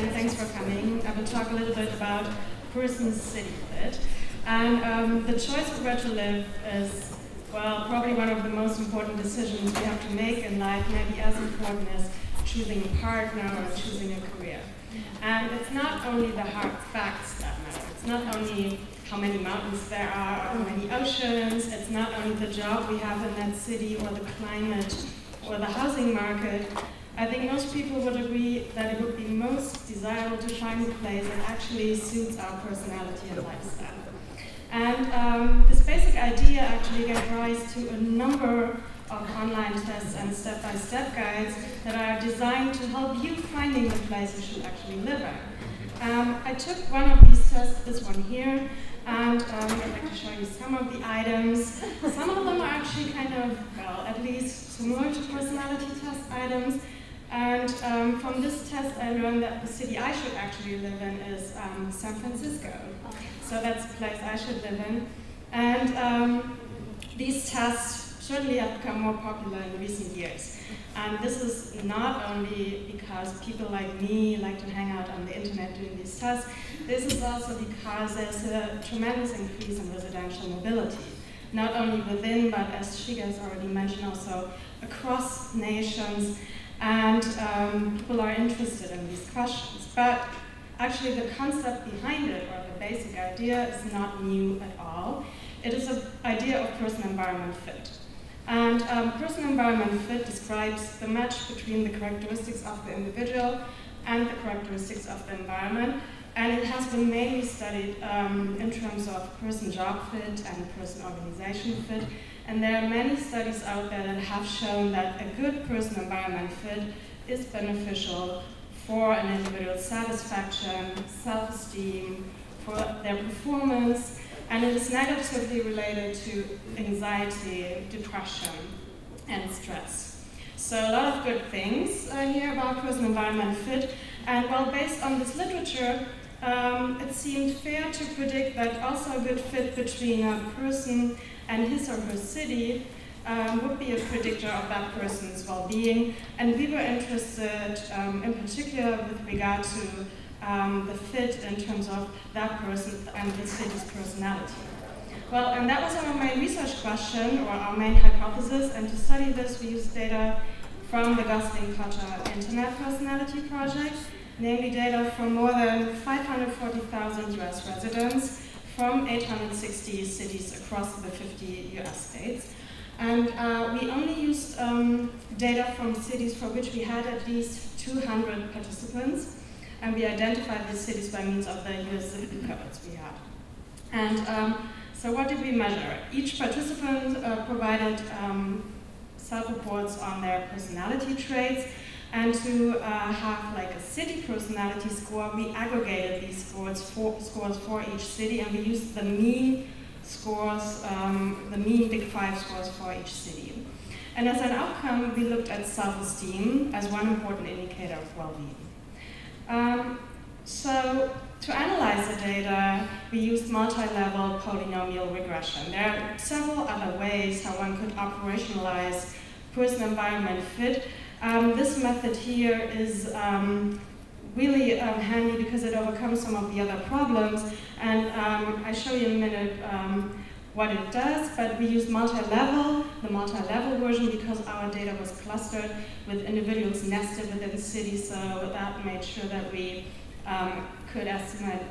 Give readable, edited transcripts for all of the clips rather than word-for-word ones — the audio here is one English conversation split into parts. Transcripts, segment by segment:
and thanks for coming. I will talk a little bit about person's city fit. And the choice of where to live is, well, probably one of the most important decisions we have to make in life, maybe as important as choosing a partner or choosing a career. And it's not only the hard facts that matter. It's not only how many mountains there are, or how many oceans. It's not only the job we have in that city, or the climate, or the housing market. I think most people would agree that it would be most desirable to find a place that actually suits our personality and lifestyle. And this basic idea actually gave rise to a number of online tests and step-by-step guides that are designed to help you finding the place you should actually live in. I took one of these tests, this one here, and I'd like to show you some of the items. Some of them are actually kind of, well, at least similar to personality test items. And from this test, I learned that the city I should actually live in is San Francisco. So that's the place I should live in. And these tests certainly have become more popular in recent years. And this is not only because people like me like to hang out on the internet doing these tests, this is also because there's a tremendous increase in residential mobility. Not only within, but as Shiga has already mentioned, also across nations. And people are interested in these questions. But actually the concept behind it, or the basic idea, is not new at all. It is an idea of person-environment fit. And person-environment fit describes the match between the characteristics of the individual and the characteristics of the environment. And it has been mainly studied in terms of person-job fit and person-organization fit. And there are many studies out there that have shown that a good person-environment fit is beneficial for an individual's satisfaction, self-esteem, for their performance, and it is negatively related to anxiety, depression, and stress. So a lot of good things here about person-environment fit, and well, based on this literature, it seemed fair to predict that also a good fit between a person and his or her city would be a predictor of that person's well-being. And we were interested in particular with regard to the fit in terms of that person and the city's personality. Well, and that was our main research question, or our main hypothesis, and to study this we used data from the Gosling-Cotter Internet Personality Project, namely data from more than 540,000 US residents from 860 cities across the 50 US states. And we only used data from cities for which we had at least 200 participants, and we identified these cities by means of the US zip codes we had. And so what did we measure? Each participant provided self-reports on their personality traits, and to have like a city personality score, we aggregated these scores for each city, and we used the mean scores, the mean Big Five scores for each city. And as an outcome, we looked at self-esteem as one important indicator of well-being. So to analyze the data, we used multi-level polynomial regression. There are several other ways how one could operationalize person-environment fit. This method here is really handy because it overcomes some of the other problems, and I'll show you in a minute what it does, but we use multi-level, the multi-level version, because our data was clustered with individuals nested within cities, so that made sure that we could estimate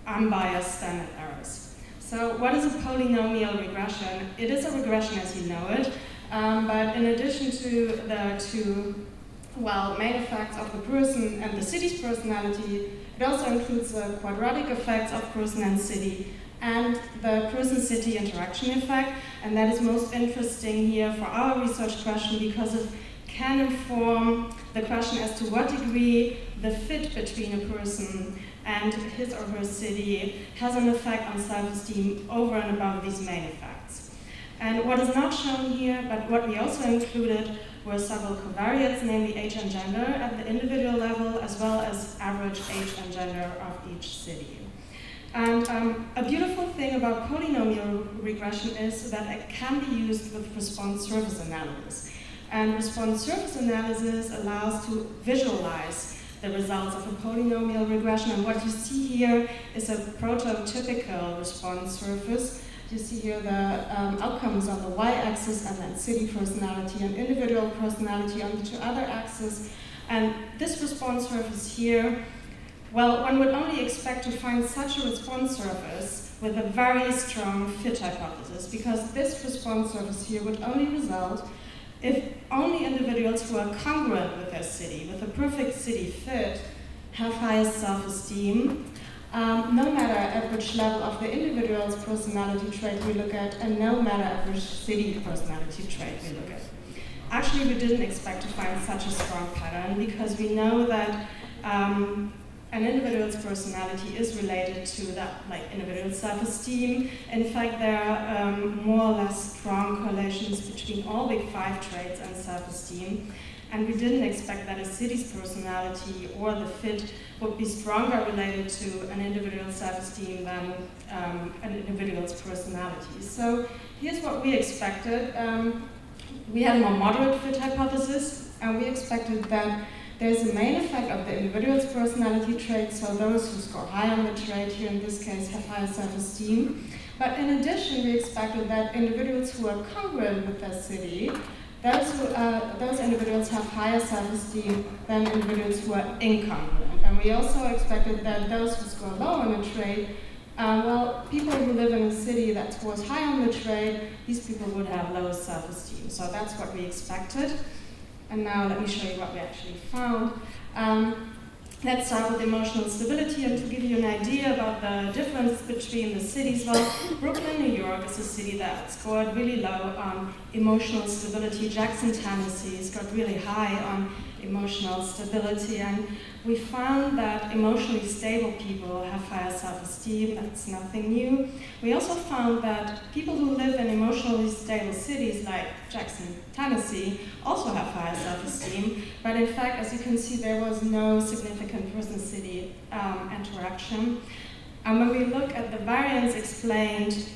unbiased standard errors. So what is a polynomial regression? It is a regression as you know it, but in addition to the two main effects of the person and the city's personality, it also includes the quadratic effects of person and city and the person-city interaction effect, and that is most interesting here for our research question because it can inform the question as to what degree the fit between a person and his or her city has an effect on self-esteem over and above these main effects. And what is not shown here, but what we also included, were several covariates, namely age and gender at the individual level, as well as average age and gender of each city. And a beautiful thing about polynomial regression is that it can be used with response surface analysis. And response surface analysis allows to visualize the results of a polynomial regression. And what you see here is a prototypical response surface. You see here the outcomes on the y-axis, and then city personality and individual personality on the two other axes. And this response surface here, well, one would only expect to find such a response surface with a very strong fit hypothesis, because this response surface here would only result if only individuals who are congruent with their city, with a perfect city fit, have highest self-esteem, no matter at which level of the individual's personality trait we look at, and no matter at which city personality trait we look at. Actually, we didn't expect to find such a strong pattern, because we know that an individual's personality is related to that, like, individual self-esteem. In fact, there are more or less strong correlations between all big 5 traits and self-esteem. And we didn't expect that a city's personality or the fit would be stronger related to an individual's self-esteem than an individual's personality. So here's what we expected. We had a more moderate fit hypothesis, and we expected that there's a main effect of the individual's personality trait, so those who score high on the trait here in this case have higher self-esteem. But in addition, we expected that individuals who are congruent with their city, those individuals have higher self-esteem than individuals who are incongruent. And we also expected that those who score low on the trait, well, people who live in a city that scores high on the trait, these people would have low self-esteem. So that's what we expected. And now let me show you what we actually found. Let's start with emotional stability, and to give you an idea about the difference between the cities. Well, Brooklyn, New York is a city that scored really low on emotional stability. Jackson, Tennessee got really high on emotional stability, and we found that emotionally stable people have higher self-esteem. That's nothing new. We also found that people who live in emotionally stable cities like Jackson, Tennessee also have higher self-esteem, but in fact, as you can see, there was no significant person-city interaction. And when we look at the variance explained,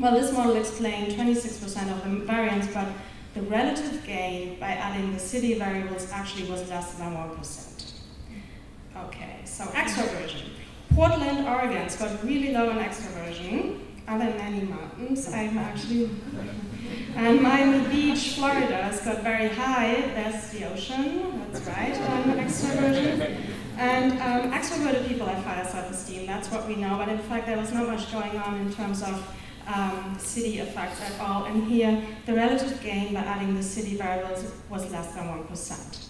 well, this model explained 26% of the variance, but the relative gain by adding the city variables actually was less than 1%. Okay, so extroversion. Portland, Oregon got really low in extroversion. Are there many mountains? I'm actually... And Miami Beach, Florida got very high. There's the ocean, that's right, on extroversion. And extroverted people have higher self-esteem, that's what we know. But in fact, there was not much going on in terms of city effects at all. And here, the relative gain by adding the city variables was less than 1%.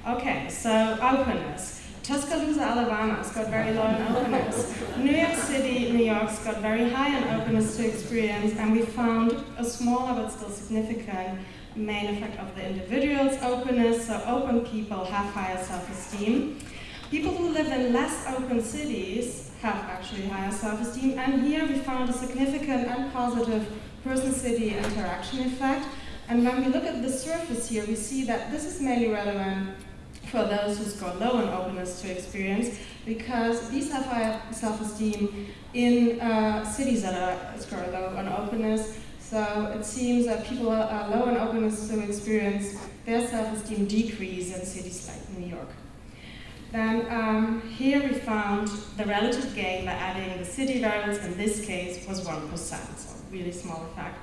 Okay, so openness. Tuscaloosa, Alabama got very low in openness. New York City, New York got very high in openness to experience, and we found a smaller but still significant main effect of the individual's openness. So open people have higher self-esteem. People who live in less open cities have actually higher self-esteem, and here we found a significant and positive person-city interaction effect. And when we look at the surface here, we see that this is mainly relevant for those who score low in openness to experience, because these have higher self-esteem in cities that score low on openness. So it seems that people are low in openness to experience, their self-esteem decrease in cities like New York. Then here we found the relative gain by adding the city variables, in this case was 1%, so really small effect.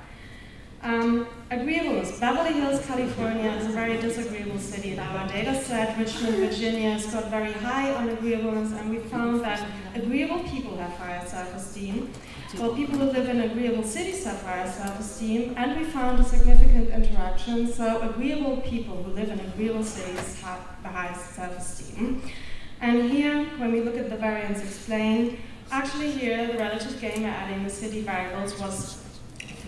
Agreeableness. Beverly Hills, California is a very disagreeable city in our data set. Richmond, Virginia got very high on agreeableness, and we found that agreeable people have higher self-esteem, while people who live in agreeable cities have higher self-esteem, and we found a significant interaction. So agreeable people who live in agreeable cities have the highest self-esteem. And here, when we look at the variance explained, actually here the relative gain by adding the city variables was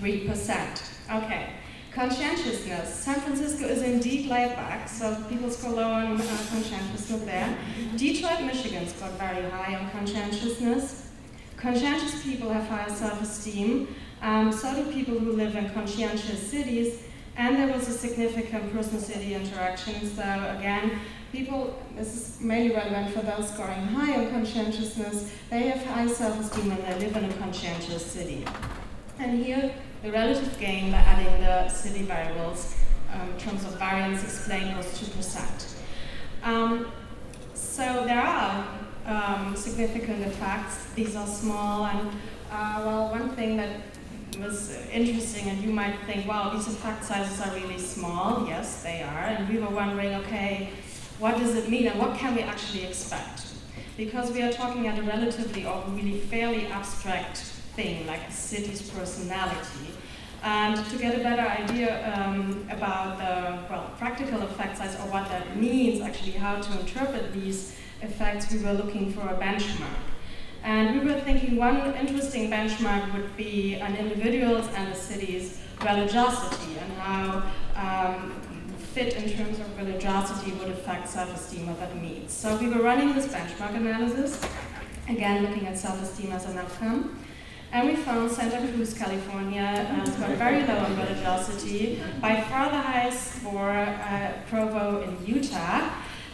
3%. Okay, conscientiousness. San Francisco is indeed laid back, so people score low on conscientiousness there. Detroit, Michigan got very high on conscientiousness. Conscientious people have higher self-esteem, so do people who live in conscientious cities, and there was a significant person-city interaction. So again, people, this is mainly relevant for those scoring high on conscientiousness, they have high self-esteem when they live in a conscientious city. And here, the relative gain by adding the city variables in terms of variance explained was 2%. So there are significant effects. These are small, and well, one thing that was interesting, and you might think, wow, these effect sizes are really small. Yes, they are. And we were wondering, okay, what does it mean and what can we actually expect? Because we are talking at a relatively or really fairly abstract thing, like a city's personality. And to get a better idea about the practical effect size or what that means, actually how to interpret these effects, we were looking for a benchmark. And we were thinking one interesting benchmark would be an individual's and a city's religiosity and how fit in terms of religiosity would affect self-esteem, what that means. So we were running this benchmark analysis, again looking at self-esteem as an outcome. And we found Santa Cruz, California scored very low on religiosity, by far the highest score Provo in Utah.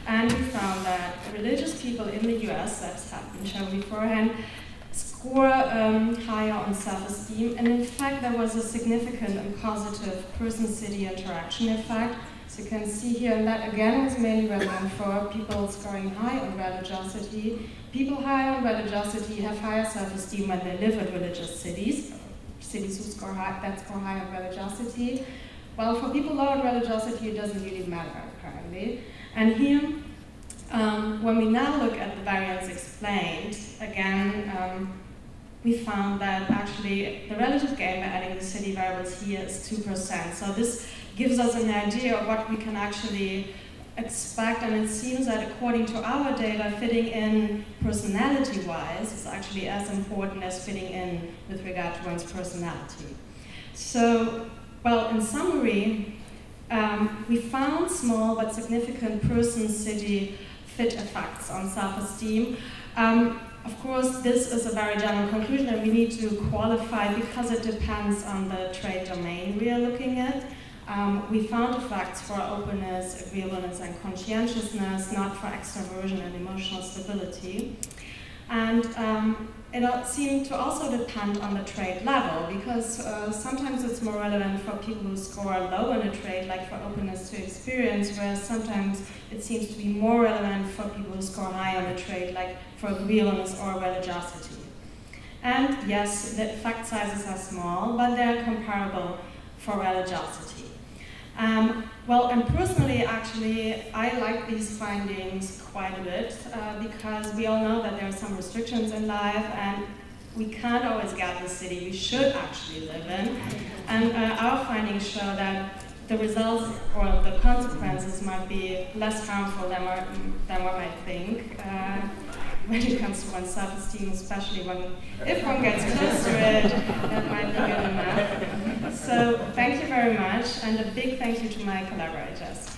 And we found that religious people in the US, that's been shown beforehand, score higher on self-esteem. And in fact, there was a significant and positive person-city interaction effect. So you can see here, and that again was mainly relevant for people scoring high on religiosity. People high on religiosity have higher self-esteem when they live in religious cities. Cities who score high on religiosity. Well, for people low on religiosity, it doesn't really matter, apparently. And here, when we now look at the variance explained, again, we found that actually the relative gain by adding the city variables here is 2%. So this gives us an idea of what we can actually expect, and it seems that according to our data, fitting in personality-wise is actually as important as fitting in with regard to one's personality. So, well, in summary, we found small but significant person-city fit effects on self-esteem. Of course, this is a very general conclusion, and we need to qualify because it depends on the trait domain we are looking at. We found effects for openness, agreeableness, and conscientiousness, not for extroversion and emotional stability. And it seemed to also depend on the trait level, because sometimes it's more relevant for people who score low in a trait, like for openness to experience, whereas sometimes it seems to be more relevant for people who score high on a trait, like for agreeableness or religiosity. And yes, the effect sizes are small, but they're comparable for religiosity. Well, and personally, actually, I like these findings quite a bit because we all know that there are some restrictions in life, and we can't always get the city we should actually live in. And our findings show that the results or the consequences might be less harmful than one might think when it comes to one's self-esteem, especially if one gets close to it, that might be good enough. So thank you very much, and a big thank you to my collaborators.